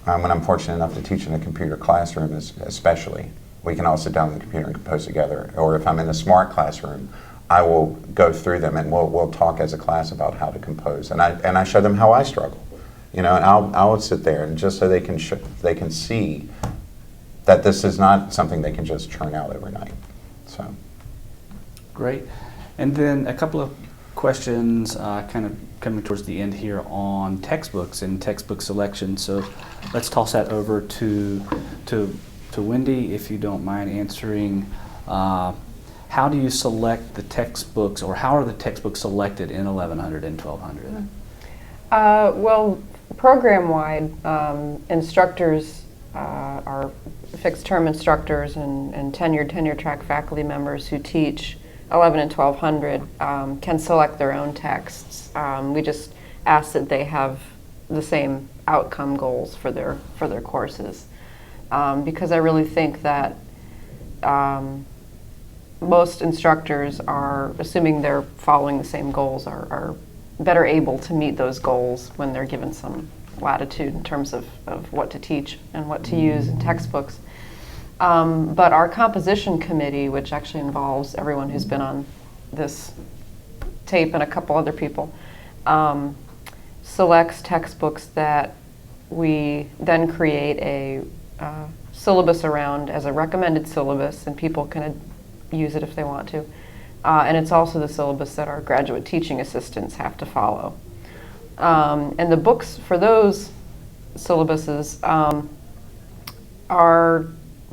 When I'm fortunate enough to teach in a computer classroom, especially, we can all sit down on the computer and compose together. Or if I'm in a smart classroom, I will go through them, and we'll talk as a class about how to compose. And I show them how I struggle, and I'll sit there, and just so they can see that this is not something they can just churn out overnight. So, great. And then a couple of questions kind of coming towards the end here on textbooks and textbook selection. So let's toss that over to Wendy, if you don't mind answering. How do you select the textbooks, or how are the textbooks selected in 1100 and 1200? Well, program-wide, instructors are fixed-term instructors and tenure track faculty members who teach 11 and 1200 can select their own texts. We just ask that they have the same outcome goals for their courses, because I really think that most instructors are, assuming they're following the same goals, are better able to meet those goals when they're given some latitude in terms of what to teach and what to use in textbooks. But our composition committee, which actually involves everyone who's been on this tape and a couple other people, selects textbooks that we then create a syllabus around as a recommended syllabus, and people can use it if they want to. And it's also the syllabus that our graduate teaching assistants have to follow. And the books for those syllabuses are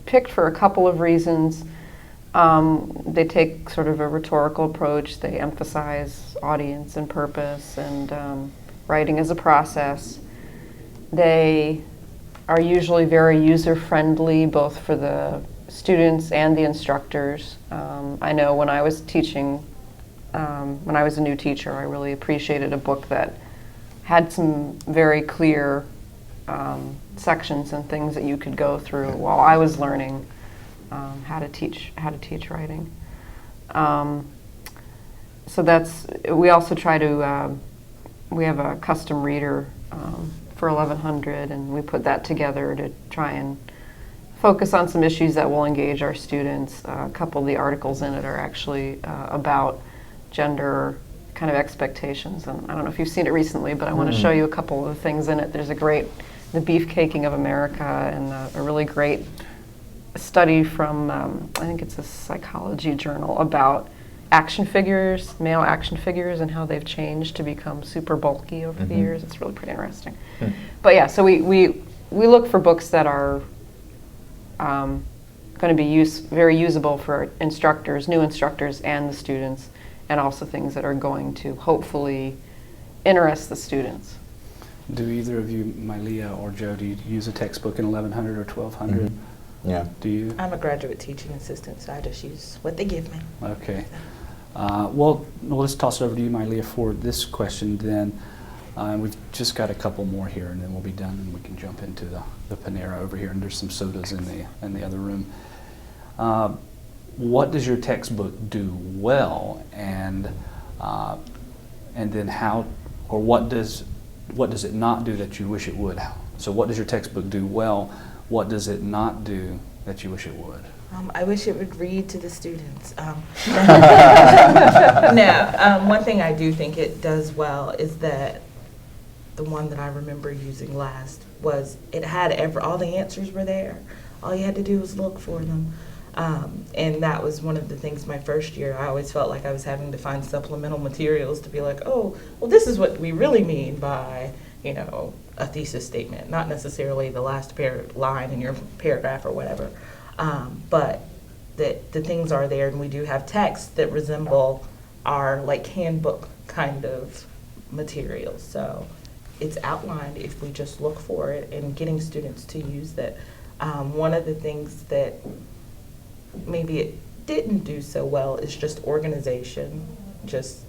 picked for a couple of reasons. They take sort of a rhetorical approach. They emphasize audience and purpose and writing as a process. They are usually very user-friendly, both for the students and the instructors. I know when I was teaching, when I was a new teacher, I really appreciated a book that had some very clear sections and things that you could go through while I was learning how to teach writing. So we also try to, we have a custom reader for 1100, and we put that together to try and focus on some issues that will engage our students. A couple of the articles in it are actually about gender kind of expectations, and I don't know if you've seen it recently, but I want to show you a couple of the things in it. There's The Beefcaking of America, and a really great study from, I think it's a psychology journal, about action figures, male action figures, and how they've changed to become super bulky over the years. It's really pretty interesting. But yeah, so we look for books that are going to be very usable for instructors, new instructors, and the students, and also things that are going to hopefully interest the students. Do either of you, Myleah or Joe, do you use a textbook in 1100 or 1200? Yeah. Do you? I'm a graduate teaching assistant, so I just use what they give me. Okay. Well, let's toss it over to you, Myleah, for this question then. We've just got a couple more here, and then we'll be done, and we can jump into the Panera over here, and there's some sodas in the other room. What does your textbook do well, and then how, or what does it not do that you wish it would? So what does your textbook do well? What does it not do that you wish it would? I wish it would read to the students. One thing I do think it does well is that the one that I remember using last was it had all the answers were there. All you had to do was look for them. And that was one of the things my first year, I always felt like I was having to find supplemental materials to be like, oh, well, this is what we really mean by, a thesis statement, not necessarily the last line in your paragraph or whatever. But that the things are there, and we do have texts that resemble our handbook kind of materials. So it's outlined if we just look for it, and getting students to use that. One of the things that maybe it didn't do so well is just organization, just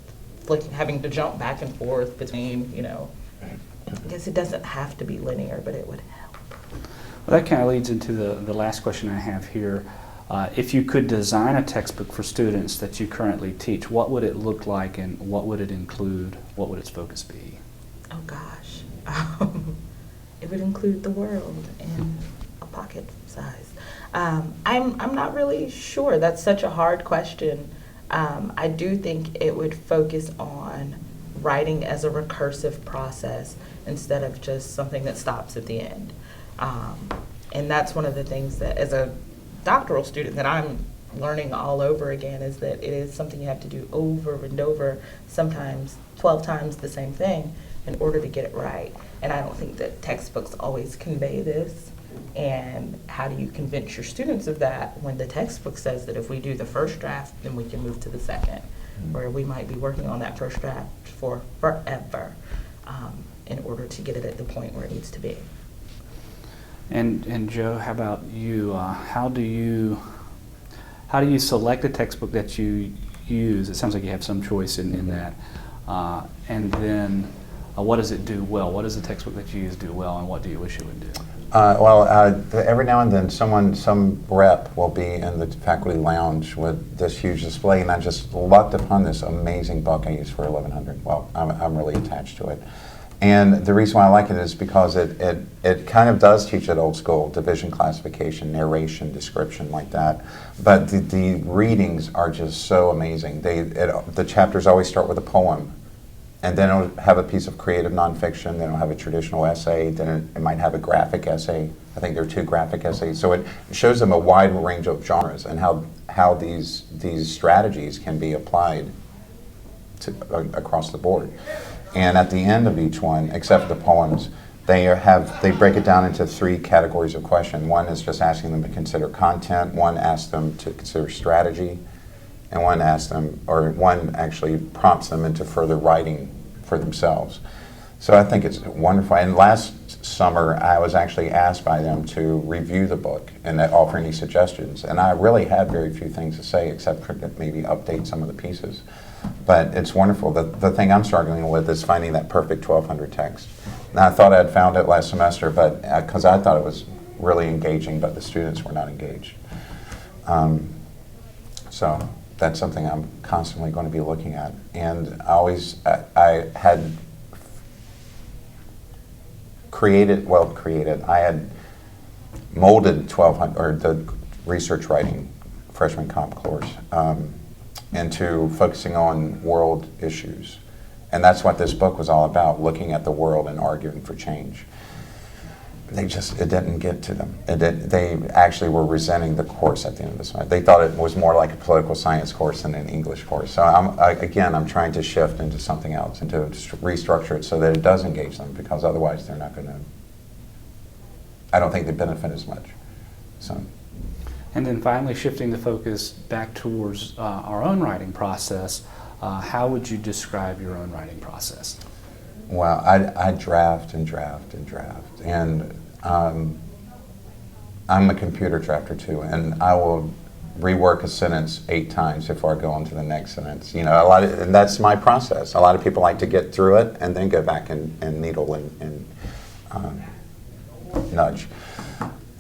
having to jump back and forth between, I guess it doesn't have to be linear, but it would help. Well, that kind of leads into the last question I have here. If you could design a textbook for students that you currently teach, what would it look like, and what would it include? What would its focus be? Oh gosh, it would include the world in a pocket size. I'm not really sure. That's such a hard question. I do think it would focus on writing as a recursive process instead of just something that stops at the end. And that's one of the things that, as a doctoral student, that I'm learning all over again, is that it is something you have to do over and over, sometimes 12 times the same thing, in order to get it right. And I don't think that textbooks always convey this. And how do you convince your students of that when the textbook says that if we do the first draft, then we can move to the second, where we might be working on that first draft for forever in order to get it at the point where it needs to be. And Joe, how about you? How do you select a textbook that you use? It sounds like you have some choice in that. And then what does it do well? What does the textbook that you use do well, and what do you wish it would do? Every now and then some rep will be in the faculty lounge with this huge display, and I just lucked upon this amazing book I use for 1100. Well, I'm really attached to it. And the reason why I like it is because it kind of does teach that old school division classification, narration, description like that. But the readings are just so amazing. The chapters always start with a poem, and then it'll have a piece of creative nonfiction, then it'll have a traditional essay, then it might have a graphic essay. I think there are 2 graphic essays. So it shows them a wide range of genres and how these strategies can be applied across the board. And at the end of each one, except for the poems, they break it down into 3 categories of question. One is just asking them to consider content, one asks them to consider strategy, and one actually prompts them into further writing for themselves. So I think it's wonderful. And last summer, I was actually asked by them to review the book and offer any suggestions. And I really had very few things to say except for maybe update some of the pieces. But it's wonderful. The thing I'm struggling with is finding that perfect 1200 text. Now, I thought I'd found it last semester, but because I thought it was really engaging, but the students were not engaged. So that's something I'm constantly going to be looking at. And I had I had molded 1200, or the research writing freshman comp course, into focusing on world issues. And that's what this book was all about, looking at the world and arguing for change. It didn't get to them. They actually were resenting the course at the end of the semester. They thought it was more like a political science course than an English course. So I'm trying to shift into something else and to restructure it so that it does engage them, because otherwise they're not going to, I don't think they benefit as much. So. And then finally, shifting the focus back towards our own writing process, how would you describe your own writing process? Well, I draft and draft and draft, and I'm a computer drafter too, and I will rework a sentence 8 times before I go on to the next sentence. You know, and that's my process. A lot of people like to get through it and then go back and needle and nudge.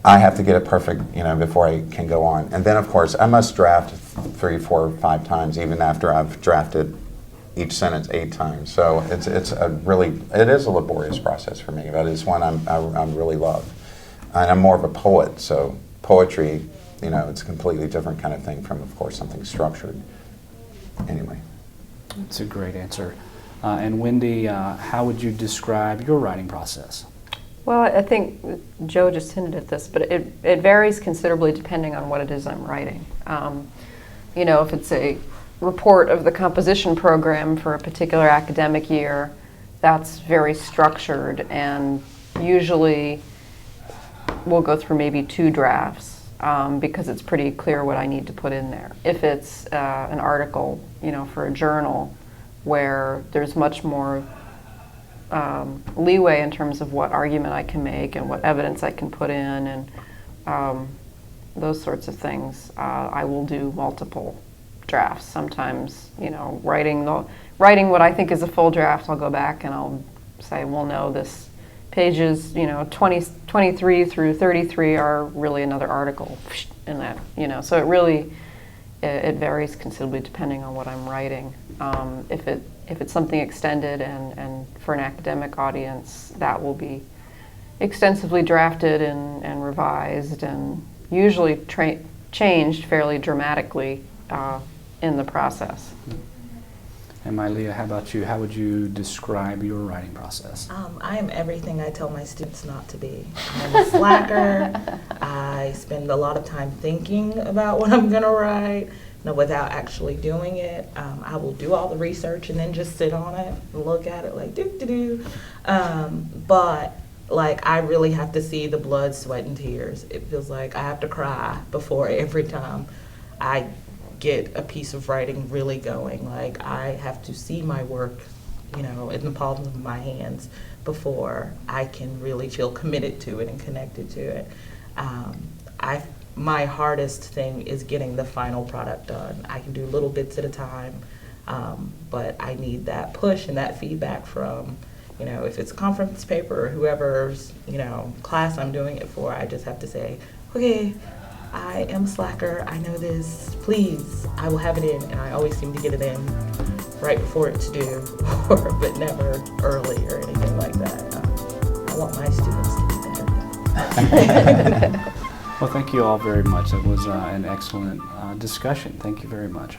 I have to get it perfect, before I can go on. And then, of course, I must draft 3, 4, 5 times, even after I've drafted each sentence 8 times. So it is a laborious process for me, but it's one I really love. And I'm more of a poet, so poetry, it's a completely different kind of thing from, of course, something structured. Anyway. That's a great answer. And Wendy, how would you describe your writing process? Well, I think Joe just hinted at this, but it varies considerably depending on what it is I'm writing. If it's a report of the composition program for a particular academic year, that's very structured, and usually we'll go through maybe 2 drafts because it's pretty clear what I need to put in there. If it's an article, for a journal, where there's much more leeway in terms of what argument I can make and what evidence I can put in, and those sorts of things, I will do multiple drafts. Sometimes, writing what I think is a full draft, I'll go back and I'll say, well, no, this pages, 23 through 33 are really another article in that, So it varies considerably depending on what I'm writing. If it's something extended and for an academic audience, that will be extensively drafted and revised and usually changed fairly dramatically in the process. And Myleah, how about you? How would you describe your writing process? I am everything I tell my students not to be. I'm a slacker. I spend a lot of time thinking about what I'm going to write. Without actually doing it. I will do all the research and then just sit on it and look at it like do. But I really have to see the blood, sweat, and tears. It feels like I have to cry before every time I get a piece of writing really going. I have to see my work, in the palms of my hands before I can really feel committed to it and connected to it. My hardest thing is getting the final product done. I can do little bits at a time, but I need that push and that feedback from, if it's a conference paper or whoever's, class I'm doing it for. I just have to say, okay, I am a slacker. I know this. Please, I will have it in, and I always seem to get it in right before it's due, but never early or anything like that. I want my students to be better. Well, thank you all very much. It was an excellent discussion. Thank you very much.